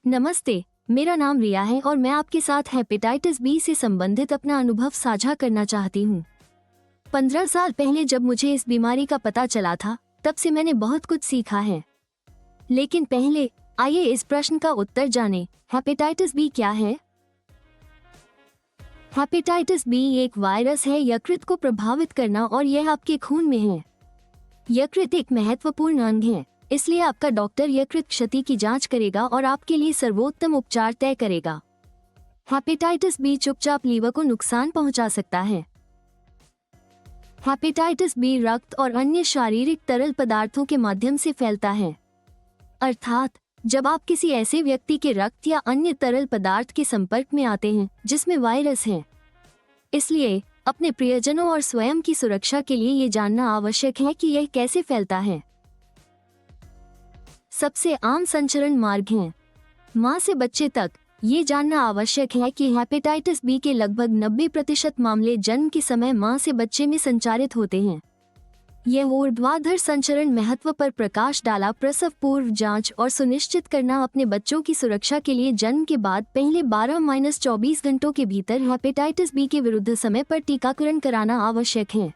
नमस्ते, मेरा नाम रिया है और मैं आपके साथ हेपेटाइटिस बी से संबंधित अपना अनुभव साझा करना चाहती हूँ। 15 साल पहले जब मुझे इस बीमारी का पता चला था, तब से मैंने बहुत कुछ सीखा है। लेकिन पहले आइए इस प्रश्न का उत्तर जानें, हेपेटाइटिस बी क्या है? हेपेटाइटिस बी एक वायरस है यकृत को प्रभावित करना और यह आपके खून में है। यकृत एक महत्वपूर्ण अंग है, इसलिए आपका डॉक्टर यकृत क्षति की जांच करेगा और आपके लिए सर्वोत्तम उपचार तय करेगा। हेपेटाइटिस बी चुपचाप लीवर को नुकसान पहुंचा सकता है। हेपेटाइटिस बी रक्त और अन्य शारीरिक तरल पदार्थों के माध्यम से फैलता है, अर्थात जब आप किसी ऐसे व्यक्ति के रक्त या अन्य तरल पदार्थ के संपर्क में आते हैं जिसमें वायरस है। इसलिए अपने प्रियजनों और स्वयं की सुरक्षा के लिए ये जानना आवश्यक है कि यह कैसे फैलता है। सबसे आम संचरण मार्ग हैं। मां से बच्चे तक ये जानना आवश्यक है कि हेपेटाइटिस बी के लगभग 90% मामले जन्म के समय मां से बच्चे में संचारित होते हैं। यह ऊर्ध्वाधर संचरण महत्व पर प्रकाश डाला। प्रसव पूर्व जांच और सुनिश्चित करना अपने बच्चों की सुरक्षा के लिए जन्म के बाद पहले 12-24 घंटों के भीतर हेपेटाइटिस बी के विरुद्ध समय पर टीकाकरण कराना आवश्यक है।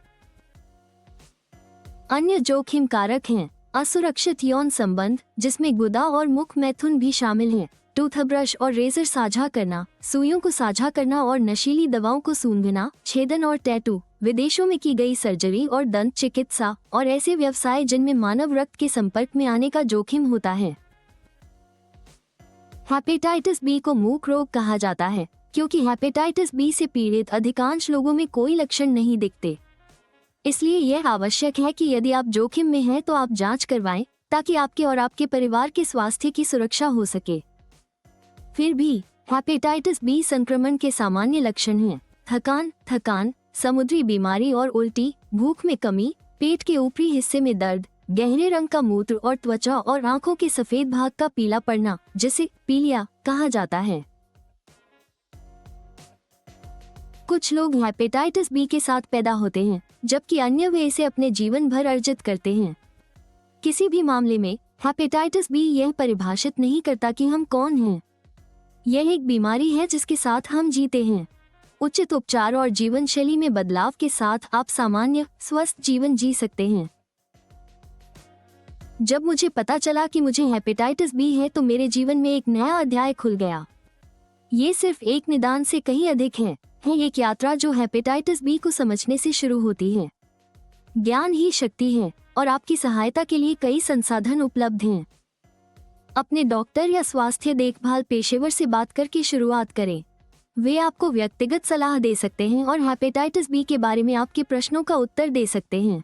अन्य जोखिम कारक हैं असुरक्षित यौन संबंध, जिसमें गुदा और मुख मैथुन भी शामिल हैं, टूथब्रश और रेजर साझा करना, सुइयों को साझा करना और नशीली दवाओं को सूंघना, छेदन और टैटू, विदेशों में की गई सर्जरी और दंत चिकित्सा, और ऐसे व्यवसाय जिनमें मानव रक्त के संपर्क में आने का जोखिम होता है। हेपेटाइटिस बी को मूक रोग कहा जाता है क्योंकि हेपेटाइटिस बी से पीड़ित अधिकांश लोगों में कोई लक्षण नहीं दिखते। इसलिए यह आवश्यक है कि यदि आप जोखिम में हैं तो आप जांच करवाएं ताकि आपके और आपके परिवार के स्वास्थ्य की सुरक्षा हो सके। फिर भी हेपेटाइटिस बी संक्रमण के सामान्य लक्षण हैं थकान, समुद्री बीमारी और उल्टी, भूख में कमी, पेट के ऊपरी हिस्से में दर्द, गहरे रंग का मूत्र और त्वचा और आंखों के सफेद भाग का पीला पड़ना, जिसे पीलिया कहा जाता है। कुछ लोग हेपेटाइटिस बी के साथ पैदा होते हैं, जबकि अन्य वे इसे अपने जीवन भर अर्जित करते हैं। किसी भी मामले में हेपेटाइटिस बी यह परिभाषित नहीं करता कि हम कौन हैं। यह एक बीमारी है जिसके साथ हम जीते हैं। उचित उपचार और जीवन शैली में बदलाव के साथ आप सामान्य स्वस्थ जीवन जी सकते हैं। जब मुझे पता चला कि मुझे हेपेटाइटिस बी है तो मेरे जीवन में एक नया अध्याय खुल गया। ये सिर्फ एक निदान से कहीं अधिक है एक यात्रा जो हेपेटाइटिस बी को समझने से शुरू होती है। ज्ञान ही शक्ति है और आपकी सहायता के लिए कई संसाधन उपलब्ध हैं। अपने डॉक्टर या स्वास्थ्य देखभाल पेशेवर से बात करके शुरुआत करें। वे आपको व्यक्तिगत सलाह दे सकते हैं और हेपेटाइटिस बी के बारे में आपके प्रश्नों का उत्तर दे सकते हैं।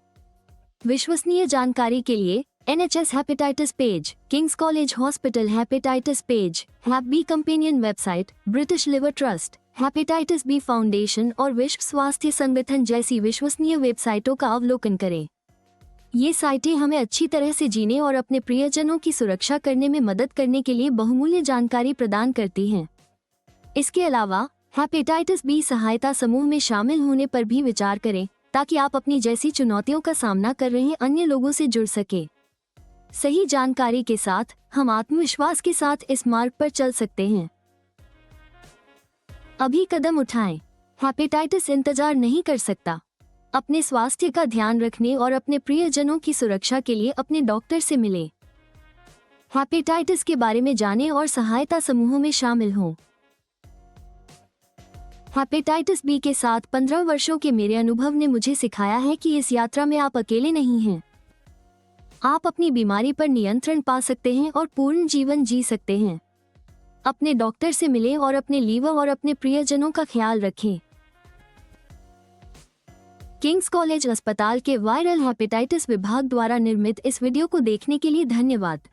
विश्वसनीय जानकारी के लिए NHS hepatitis page, King's college hospital hepatitis page, hep B companion website, British liver trust, hepatitis B foundation और विश्व स्वास्थ्य संगठन जैसी विश्वसनीय वेबसाइटों का अवलोकन करें। ये साइटें हमें अच्छी तरह से जीने और अपने प्रियजनों की सुरक्षा करने में मदद करने के लिए बहुमूल्य जानकारी प्रदान करती हैं। इसके अलावा हेपेटाइटिस बी सहायता समूह में शामिल होने पर भी विचार करें ताकि आप अपनी जैसी चुनौतियों का सामना कर रहे अन्य लोगों से जुड़ सके। सही जानकारी के साथ हम आत्मविश्वास के साथ इस मार्ग पर चल सकते हैं। अभी कदम उठाएं। हेपेटाइटिस इंतजार नहीं कर सकता। अपने स्वास्थ्य का ध्यान रखने और अपने प्रियजनों की सुरक्षा के लिए अपने डॉक्टर से मिलें। हेपेटाइटिस के बारे में जानें और सहायता समूहों में शामिल हों। हेपेटाइटिस बी के साथ 15 वर्षों के मेरे अनुभव ने मुझे सिखाया है कि इस यात्रा में आप अकेले नहीं हैं। आप अपनी बीमारी पर नियंत्रण पा सकते हैं और पूर्ण जीवन जी सकते हैं। अपने डॉक्टर से मिलें और अपने लीवर और अपने प्रियजनों का ख्याल रखें। किंग्स कॉलेज अस्पताल के वायरल हेपेटाइटिस विभाग द्वारा निर्मित इस वीडियो को देखने के लिए धन्यवाद।